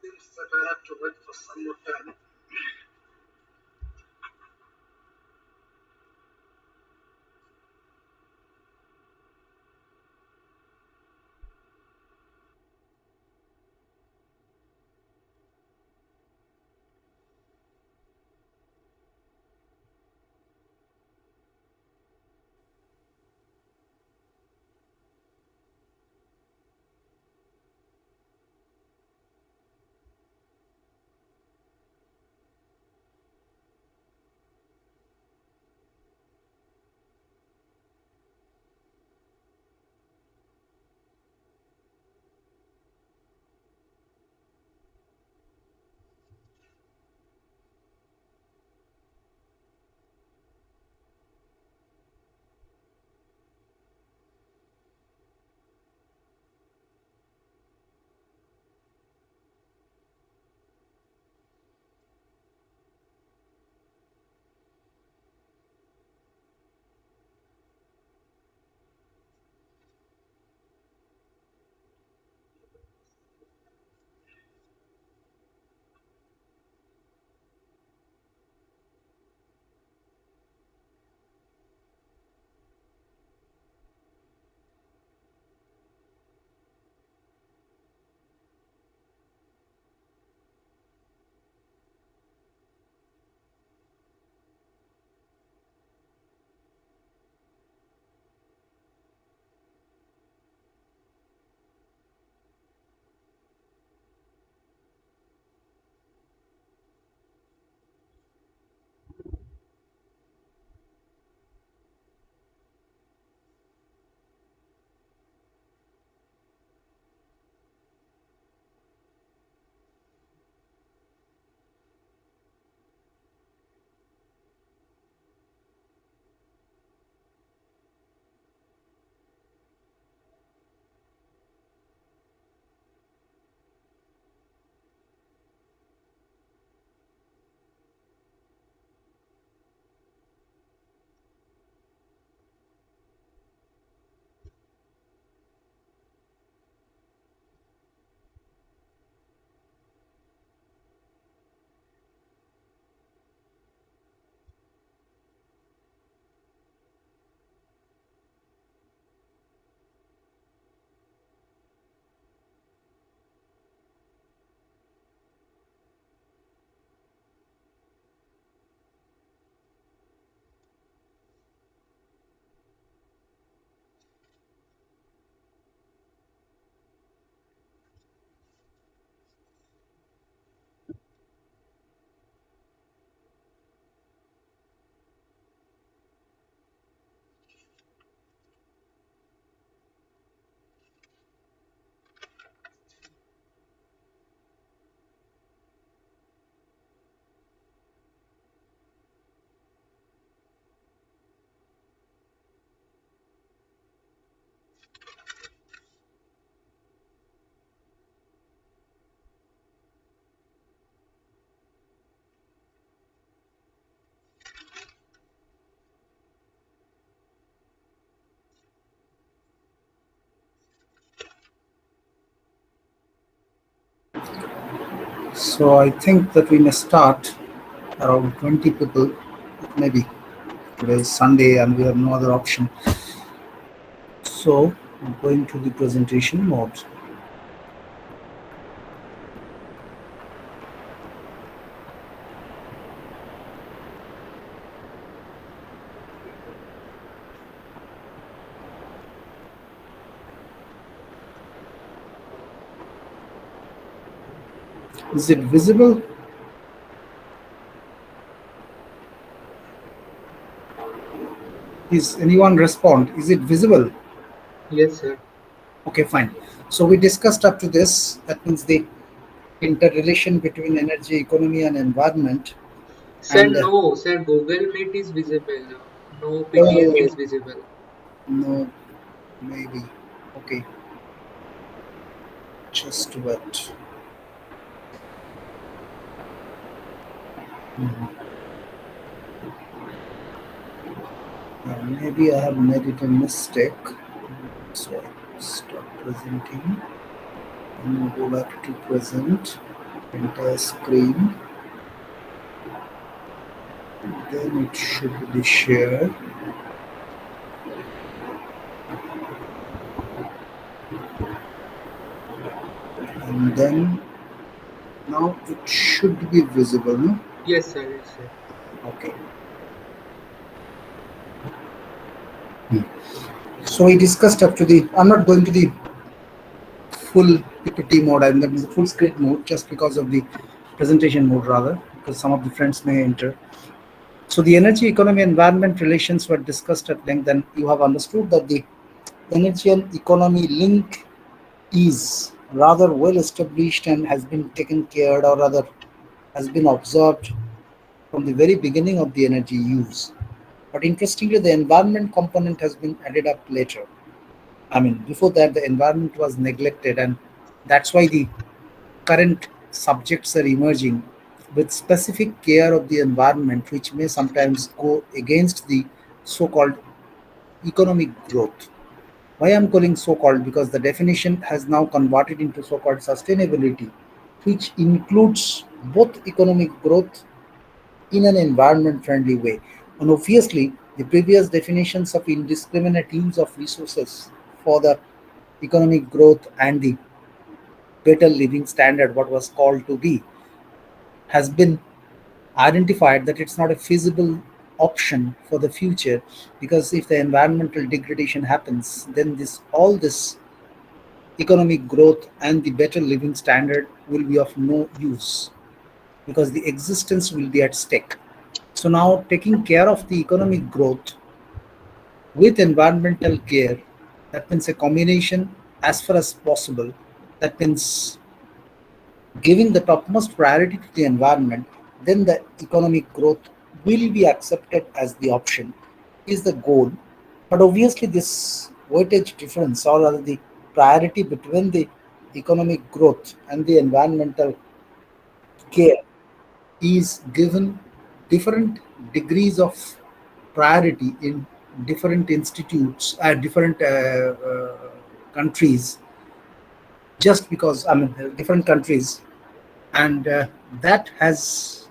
Seems that I have to wait for some more time. So I think that we may start around 20 people, maybe. Today is Sunday and we have no other option. So I'm going to the presentation mode. Is it visible? Is anyone respond? Is it visible? Yes, sir. Okay, fine. So we discussed up to this. That means the interrelation between energy, economy, and environment. Sir, And no, sir, Google Meet is visible. No PDF oh is visible. no, maybe. Okay, just wait. Mhm. Maybe I have made it a mistake. So I stop presenting and go back to present. entire screen. Then it should be shared. And then now it should be visible, no? Yes, sir. Yes, sir. Okay. So we discussed up to the, I'm not going to the full PPT mode, I'm going to the full screen mode just because of the presentation mode rather, because some of the friends may enter. So the energy, economy, environment relations were discussed at length, and you have understood that the energy and economy link is rather well established and has been taken care, or rather has been observed from the very beginning of the energy use. But interestingly, the environment component has been added up later. I mean, before that, the environment was neglected, and that's why the current subjects are emerging with specific care of the environment, which may sometimes go against the so called economic growth. Why I'm calling so called? Because the definition has now converted into so called sustainability, which includes both economic growth in an environment friendly way. And obviously, the previous definitions of indiscriminate use of resources for the economic growth and the better living standard, what was called to be, has been identified that it's not a feasible option for the future, because if the environmental degradation happens, then this economic growth and the better living standard will be of no use, because the existence will be at stake. So now taking care of the economic growth with environmental care, that means a combination as far as possible. That means giving the topmost priority to the environment, then the economic growth will be accepted as the option, is the goal. But obviously, this weightage difference, or rather the priority between the economic growth and the environmental care, is given different degrees of priority in different institutes at different countries, just because I mean different countries, and that has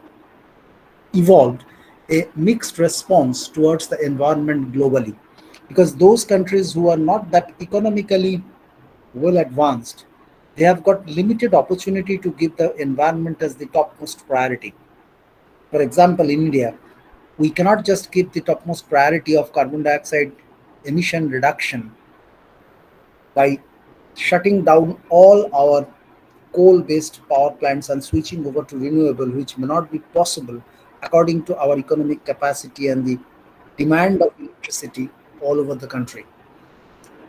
evolved a mixed response towards the environment globally, because those countries who are not that economically well advanced, they have got limited opportunity to give the environment as the topmost priority. For example, in India, we cannot just give the topmost priority of carbon dioxide emission reduction by shutting down all our coal based power plants and switching over to renewable, which may not be possible according to our economic capacity and the demand of electricity all over the country.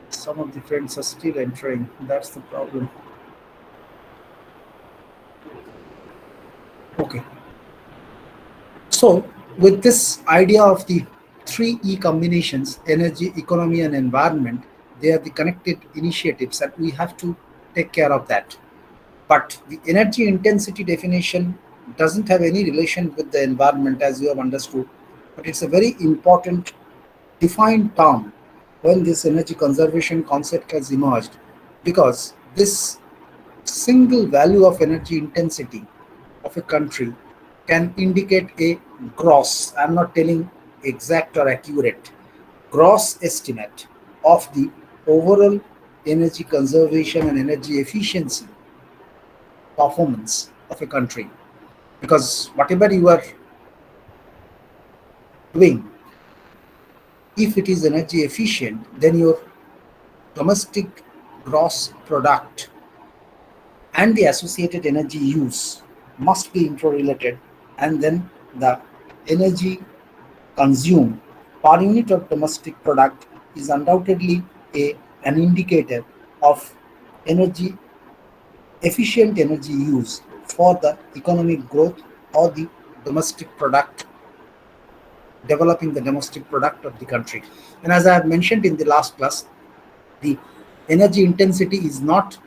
Some of the friends are still entering. That's the problem. Okay. So, with this idea of the three E combinations, energy, economy, and environment, they are the connected initiatives, and we have to take care of that. But the energy intensity definition doesn't have any relation with the environment, as you have understood. But it's a very important defined term when this energy conservation concept has emerged, because this single value of energy intensity of a country can indicate a gross, I'm not telling exact or accurate, gross estimate of the overall energy conservation and energy efficiency performance of a country. Because whatever you are doing, if it is energy efficient, then your domestic gross product and the associated energy use must be interrelated, and then the energy consumed per unit of domestic product is undoubtedly an indicator of energy efficient energy use for the economic growth or the domestic product, developing the domestic product of the country. And as I have mentioned in the last class, the energy intensity is not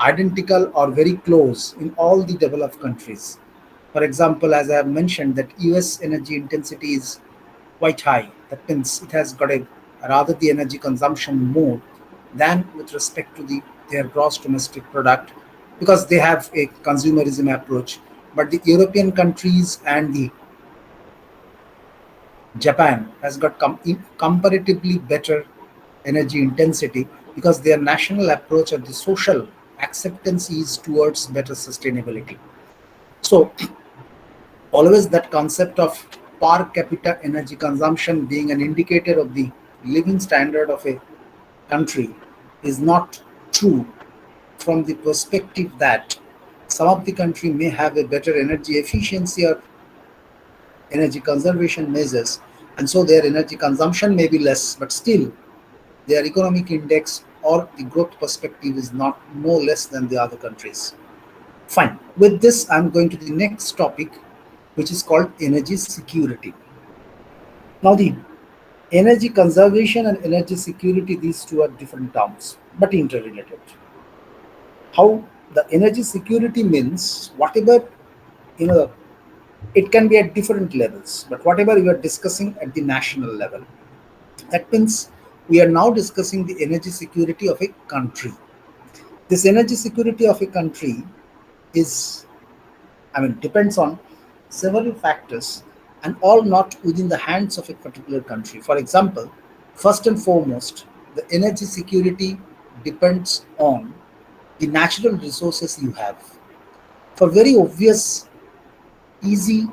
identical or very close in all the developed countries. For example, as I have mentioned, that US energy intensity is quite high. That means it has got a rather the energy consumption more than with respect to their gross domestic product. because they have a consumerism approach. But the European countries and the Japan has got comparatively better energy intensity because their national approach of the social acceptance is towards better sustainability. So always that concept of per capita energy consumption being an indicator of the living standard of a country is not true from the perspective that some of the country may have a better energy efficiency or energy conservation measures, and so their energy consumption may be less, but still their economic index or the growth perspective is not more less than the other countries. Fine. With this, I'm going to the next topic, which is called energy security. Now, the energy conservation and energy security, these two are different terms, but interrelated. How the energy security means whatever, you know, it can be at different levels, but whatever we are discussing at the national level, that means we are now discussing the energy security of a country. This energy security of a country is, I mean, depends on several factors and all not within the hands of a particular country. For example, first and foremost, the energy security depends on the natural resources you have. For very obvious, easy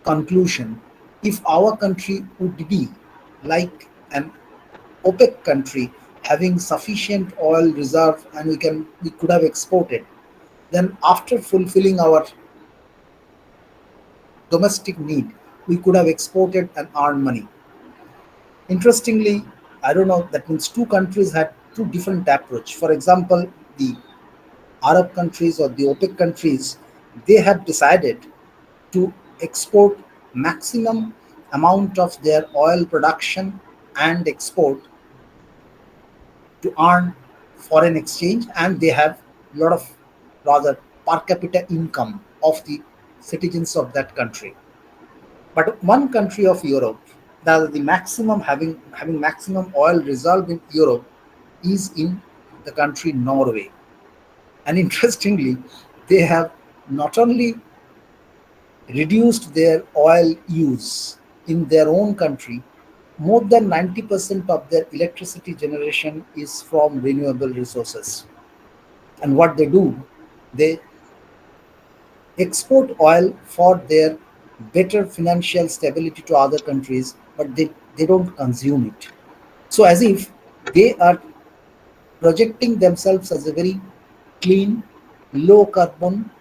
conclusion, if our country would be like an OPEC country having sufficient oil reserve and we could have exported, then after fulfilling our domestic need, we could have exported and earned money. Interestingly, I don't know, that means two countries had two different approach. For example, the Arab countries or the OPEC countries, they have decided to export maximum amount of their oil production and export to earn foreign exchange, and they have a lot of rather per capita income of the citizens of that country. But one country of Europe, the maximum having maximum oil reserve in Europe is in the country Norway. And interestingly, they have not only reduced their oil use in their own country, more than 90% of their electricity generation is from renewable resources. And what they do, they export oil for their better financial stability to other countries, but they don't consume it. So, as if they are projecting themselves as a very clean, low carbon,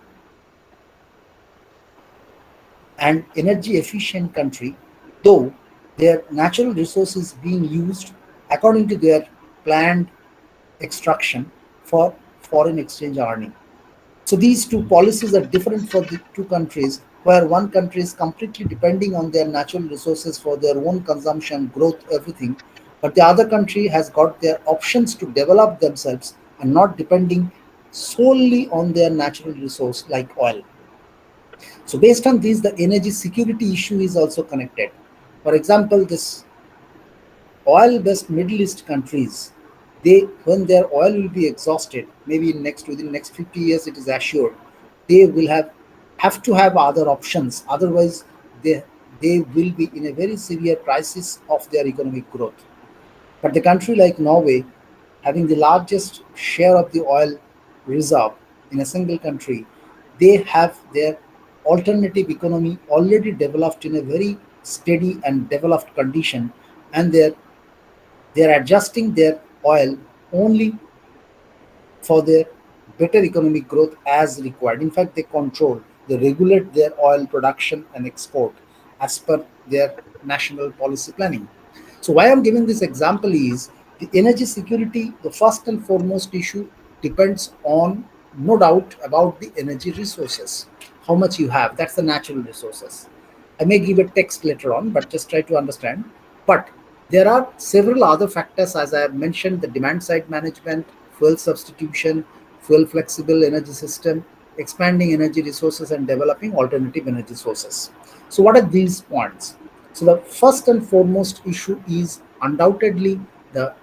and energy efficient country, though their natural resources being used according to their planned extraction for foreign exchange earning. So these two policies are different for the two countries, where one country is completely depending on their natural resources for their own consumption, growth, everything, but the other country has got their options to develop themselves and not depending solely on their natural resource like oil. So based on this, the energy security issue is also connected. For example, this oil-based Middle East countries, they when their oil will be exhausted, maybe within next 50 years, it is assured, they will have to have other options. Otherwise, they they will be in a very severe crisis of their economic growth. But the country like Norway, having the largest share of the oil reserve in a single country, they have their alternative economy already developed in a very steady and developed condition, and they're adjusting their oil only for their better economic growth as required. In fact, they regulate their oil production and export as per their national policy planning. So, why I'm giving this example is the energy security, the first and foremost issue depends on, no doubt, about the energy resources. How much you have, that's the natural resources. I may give a text later on, but just try to understand. But there are several other factors, as I have mentioned: the demand side management, fuel substitution, fuel flexible energy system, expanding energy resources, and developing alternative energy sources. So, what are these points? So, the first and foremost issue is undoubtedly the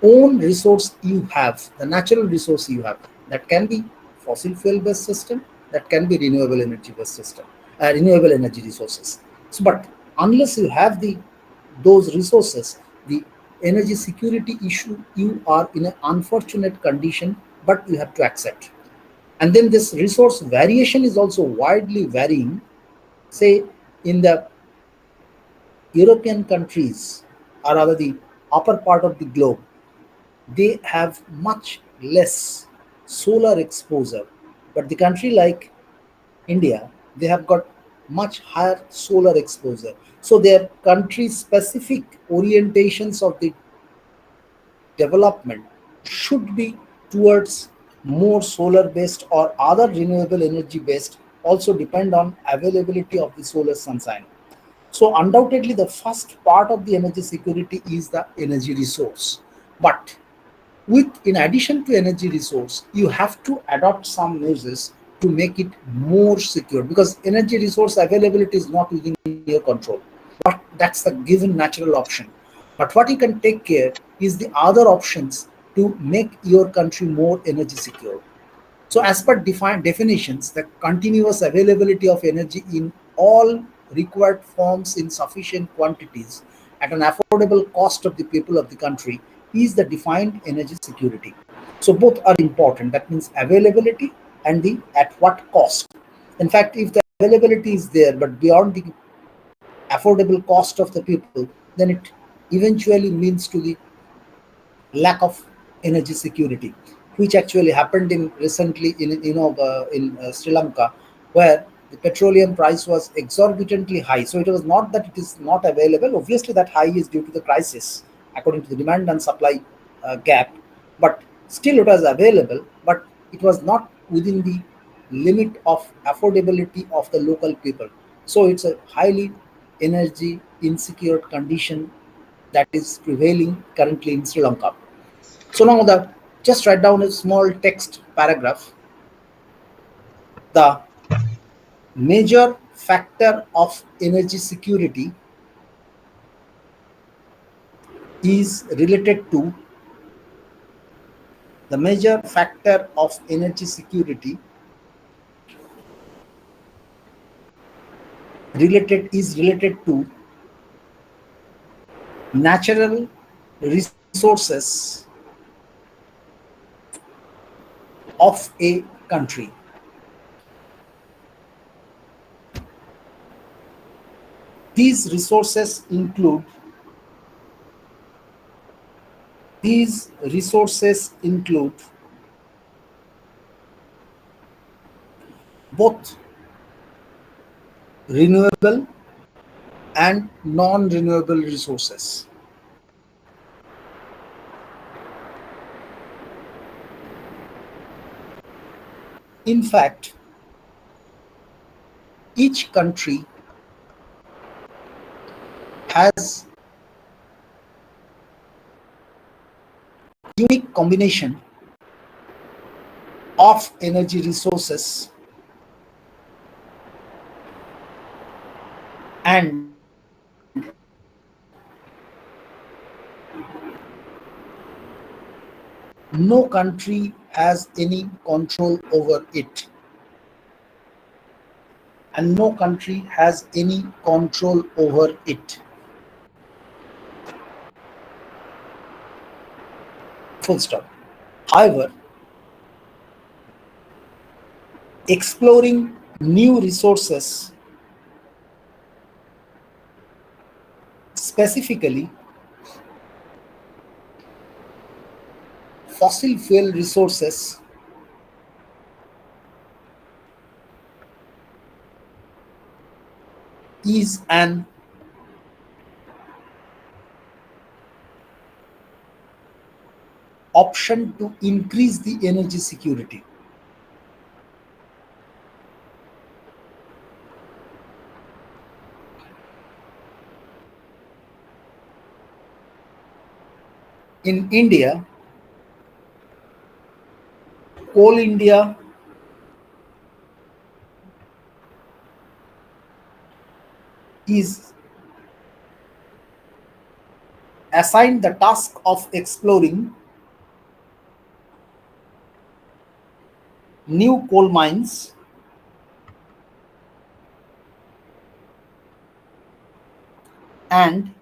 own resource you have, the natural resource you have. That can be fossil fuel based system, that can be renewable energy based system, renewable energy resources. So, but unless you have the those resources, the energy security issue, you are in an unfortunate condition, but you have to accept. And then this resource variation is also widely varying. Say in the European countries, or rather the upper part of the globe, they have much less solar exposure. But the country like India, they have got much higher solar exposure. So their country specific orientations of the development should be towards more solar based or other renewable energy based, also depend on availability of the solar sunshine. So undoubtedly the first part of the energy security is the energy resource. But with in addition to energy resource, you have to adopt some measures to make it more secure, because energy resource availability is not within your control, but that's the given natural option. But what you can take care is the other options to make your country more energy secure. So, as per defined definitions, the continuous availability of energy in all required forms in sufficient quantities at an affordable cost of the people of the country is the defined energy security. So, both are important. That means availability and the at what cost. In fact, if the availability is there but beyond the affordable cost of the people, then it eventually means to the lack of energy security, which actually happened in recently in in Sri Lanka, where the petroleum price was exorbitantly high. So it was not that it is not available. Obviously, that high is due to the crisis, according to the demand and supply gap. But still, it was available, but it was not within the limit of affordability of the local people. So it's a highly energy insecure condition that is prevailing currently in Sri Lanka. So now just write down a small text paragraph. The major factor of energy security is related to the major factor of energy security related to natural resources of a country. These resources include these resources include both renewable and non-renewable resources. In fact, each country has unique combination of energy resources, and no country has any control over it, and no country has any control over it. Full stop. However, exploring new resources, specifically fossil fuel resources, is an option to increase the energy security. In India, Coal India is assigned the task of exploring new coal mines, and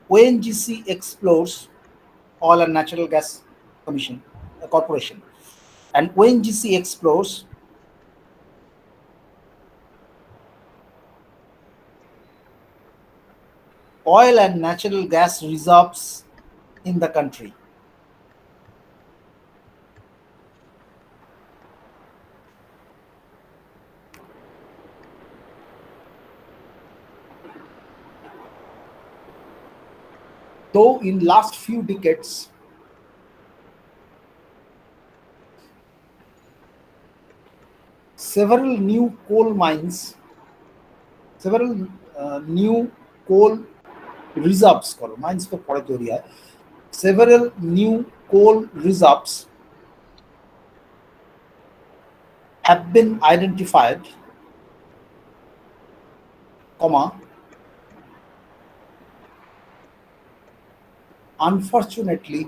ONGC explores Oil and Natural Gas Commission Corporation, and ONGC explores oil and natural gas reserves in the country. Though in last few decades, several new coal mines, several new coal reserves, mines তো পরে তৈরি হয়, several new coal reserves have been identified, comma, unfortunately,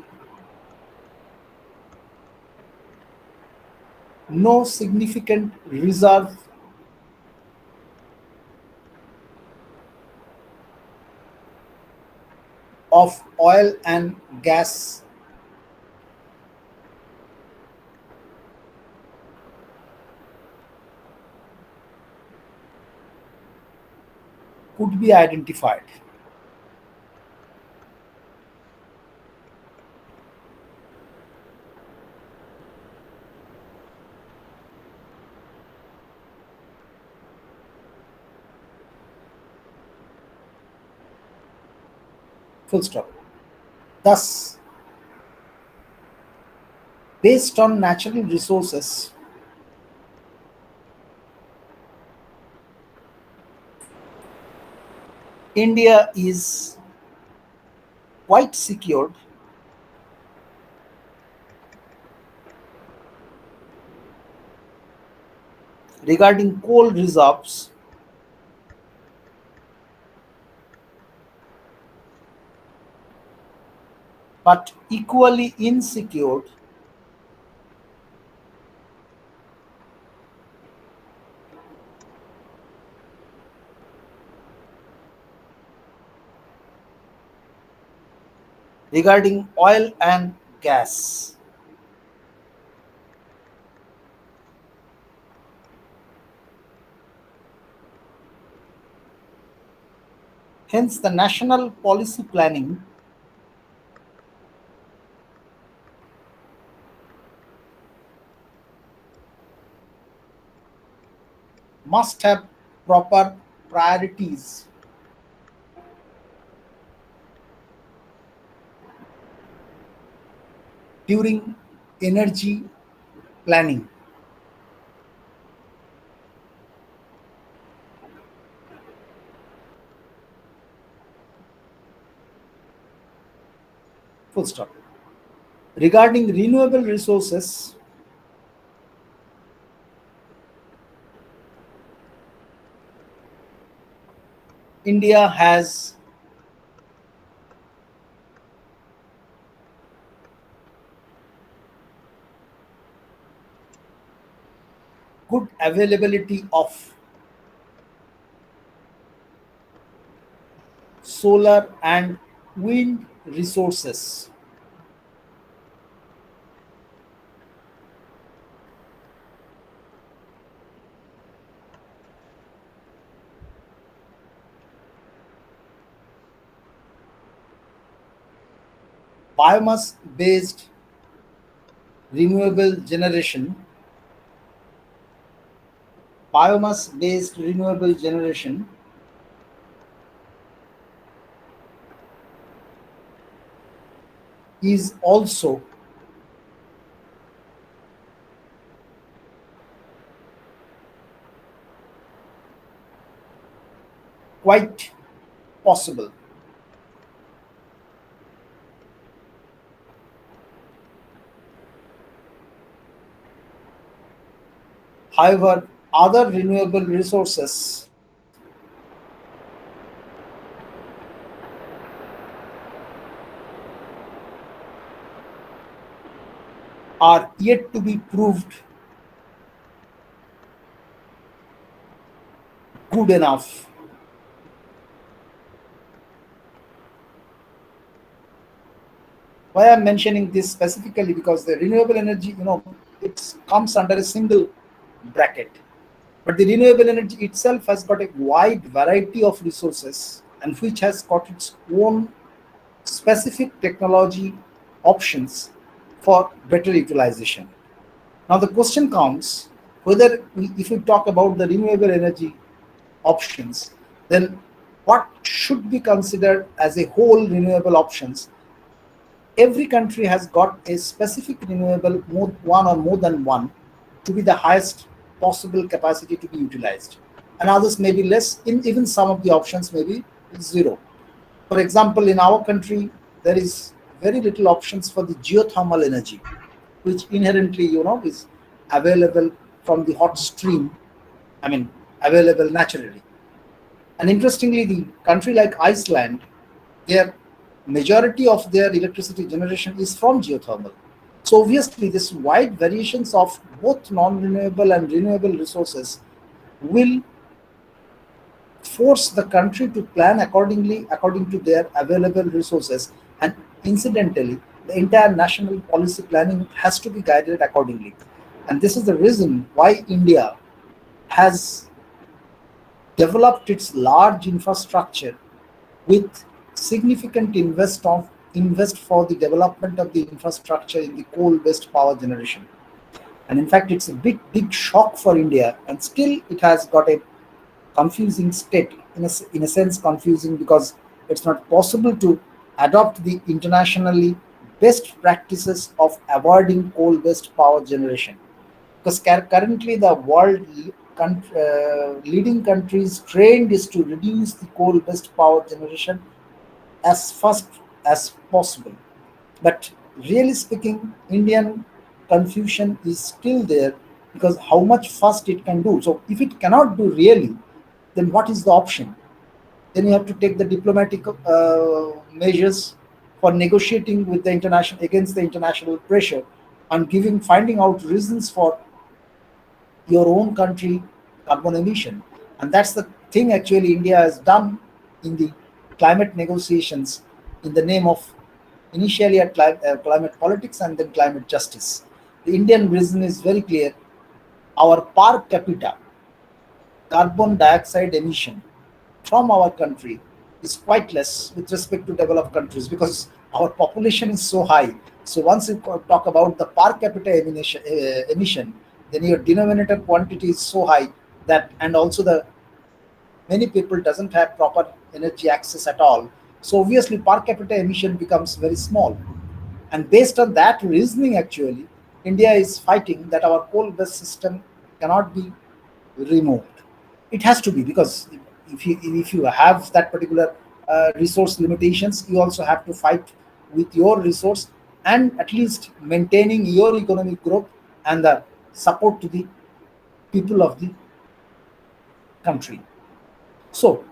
no significant reserve of oil and gas could be identified. Full stop. Thus, based on natural resources, India is quite secured regarding coal reserves, but equally insecure regarding oil and gas. Hence, the national policy planning must have proper priorities during energy planning. Full stop. Regarding renewable resources, India has good availability of solar and wind resources. Biomass based renewable generation, biomass based renewable generation is also quite possible. However, other renewable resources are yet to be proved good enough. Why I'm mentioning this specifically, because the renewable energy, it comes under a single bracket. But the renewable energy itself has got a wide variety of resources and which has got its own specific technology options for better utilization. Now the question comes whether if we talk about the renewable energy options, then what should be considered as a whole renewable options. Every country has got a specific renewable, one or more than one, to be the highest possible capacity to be utilized, and others may be less. In even some of the options may be zero. For example, in our country, there is very little options for the geothermal energy, which inherently, is available from the hot stream. I mean, available naturally. And interestingly, the country like Iceland, their majority of their electricity generation is from geothermal. So obviously, this wide variations of both non-renewable and renewable resources will force the country to plan accordingly according to their available resources, and incidentally the entire national policy planning has to be guided accordingly. And this is the reason why India has developed its large infrastructure with significant invest for the development of the infrastructure in the coal-based power generation. And in fact, it's a big shock for India, and still it has got a confusing state. In a sense, confusing because it's not possible to adopt the internationally best practices of avoiding coal-based power generation, because currently the world leading countries trend is to reduce the coal-based power generation as fast as possible. But really speaking, Indian confusion is still there, because how much fast it can do. So if it cannot do really, then what is the option? Then you have to take the diplomatic measures for negotiating with the international against the international pressure, and finding out reasons for your own country carbon emission. And that's the thing actually India has done in the climate negotiations, in the name of initially at climate politics and then climate justice. The Indian reason is very clear. Our per capita carbon dioxide emission from our country is quite less with respect to developed countries, because our population is so high. So once you talk about the per capita emission, then your denominator quantity is so high that, and also the many people doesn't have proper energy access at all. So obviously per capita emission becomes very small. And based on that reasoning, actually, India is fighting that our coal-based system cannot be removed. It has to be, because if you have that particular resource limitations, you also have to fight with your resource, and at least maintaining your economic growth and the support to the people of the country. So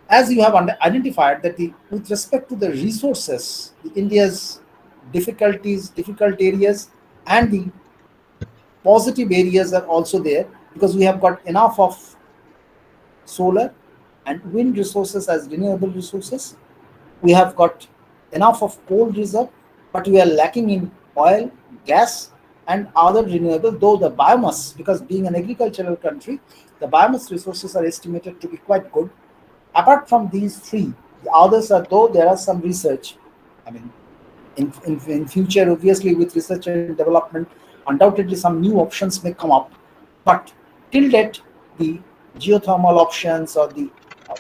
as you have identified that with respect to the resources, India's difficult areas and the positive areas are also there, because we have got enough of solar and wind resources as renewable resources. We have got enough of coal reserve, but we are lacking in oil, gas, and other renewable, though the biomass, because being an agricultural country, the biomass resources are estimated to be quite good. Apart from these three, the others are, though there are some research. I mean, in future, obviously, with research and development, undoubtedly some new options may come up. But till date, the geothermal options or the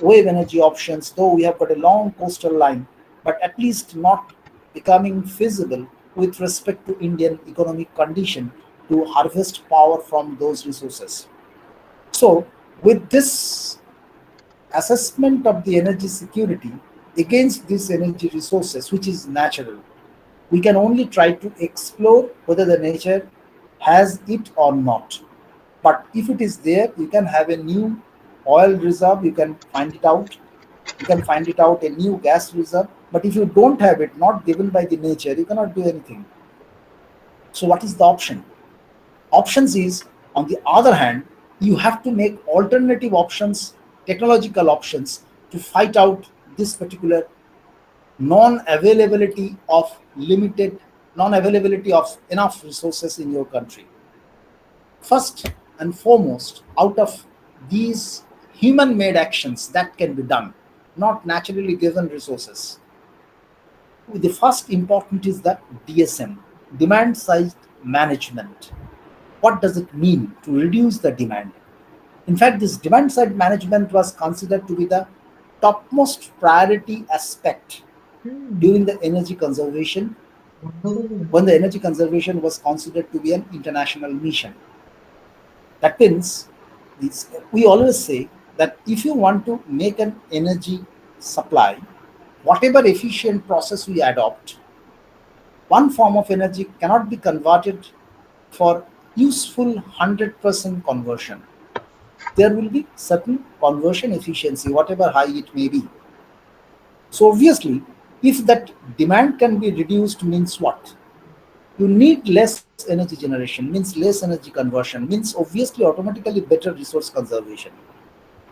wave energy options, though we have got a long coastal line, but at least not becoming feasible with respect to Indian economic condition to harvest power from those resources. So, with this assessment of the energy security against these energy resources, which is natural, we can only try to explore whether the nature has it or not. But if it is there, you can have a new oil reserve, you can find it out. You can find it out a new gas reserve. But if you don't have it, not given by the nature, you cannot do anything. So what is the option? Options is, on the other hand, you have to make alternative options, technological options, to fight out this particular non-availability of limited non-availability of enough resources in your country. First and foremost, out of these human-made actions that can be done, not naturally given resources, the first important is the DSM, demand side management. What does it mean to reduce the demand? In fact, this demand side management was considered to be the topmost priority aspect Hmm. during the energy conservation, Oh. when the energy conservation was considered to be an international mission. That means, we always say that if you want to make an energy supply, whatever efficient process we adopt, one form of energy cannot be converted for useful 100% conversion. There will be certain conversion efficiency, whatever high it may be. So obviously, if that demand can be reduced, means what? You need less energy generation, means less energy conversion, means obviously automatically better resource conservation.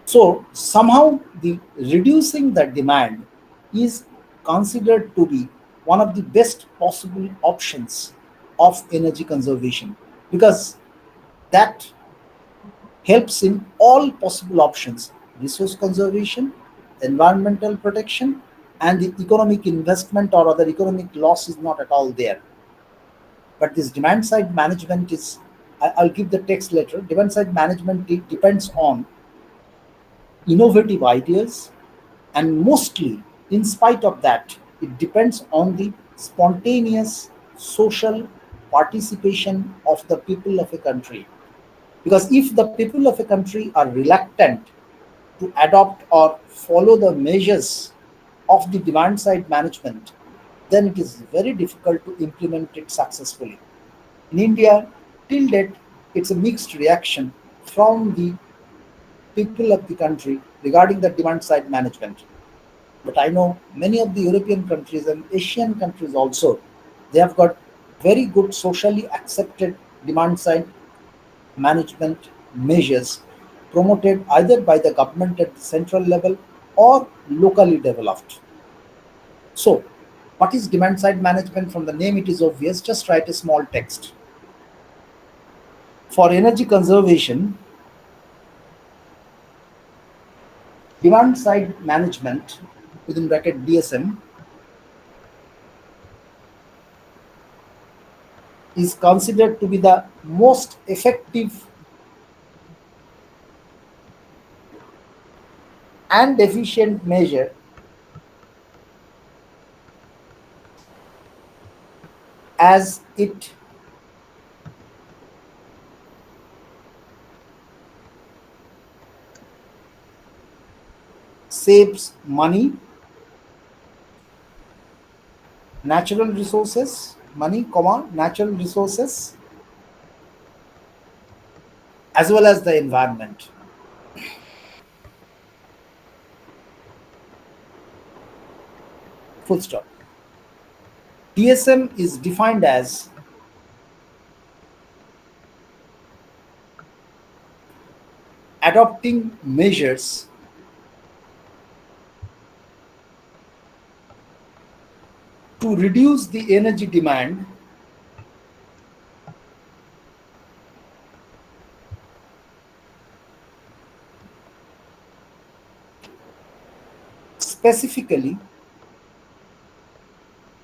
So somehow the reducing the demand is considered to be one of the best possible options of energy conservation, because that helps in all possible options: resource conservation, environmental protection, and the economic investment or other economic loss is not at all there. But this demand side management is, I'll give the text later. Demand side management depends on innovative ideas, and mostly, in spite of that, it depends on the spontaneous social participation of the people of a country. Because if the people of a country are reluctant to adopt or follow the measures of the demand side management, then it is very difficult to implement it successfully. In India, till date, it's a mixed reaction from the people of the country regarding the demand side management. But I know many of the European countries and Asian countries also, they have got very good socially accepted demand side management measures promoted either by the government at the central level or locally developed. So, what is demand side management? From the name, it is obvious. Just write a small text. For energy conservation, demand side management within bracket DSM is considered to be the most effective and efficient measure as it saves money, natural resources, money, comma, natural resources, as well as the environment. Full stop. DSM is defined as adopting measures to reduce the energy demand specifically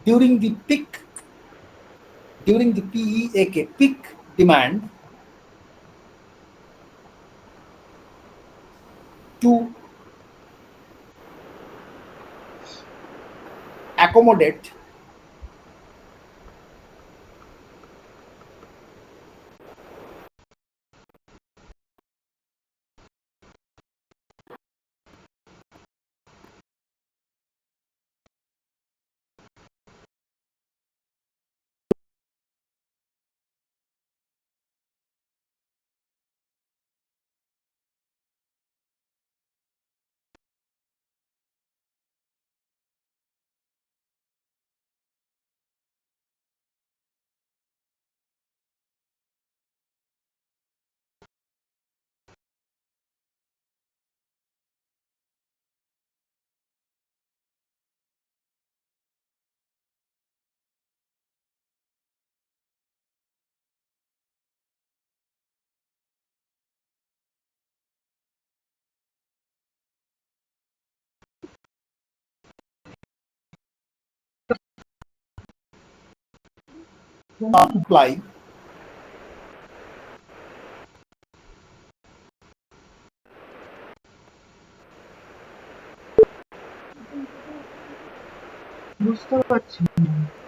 during the peak, during the PEAK peak demand, to accommodate apply. বুঝতে পারছি না।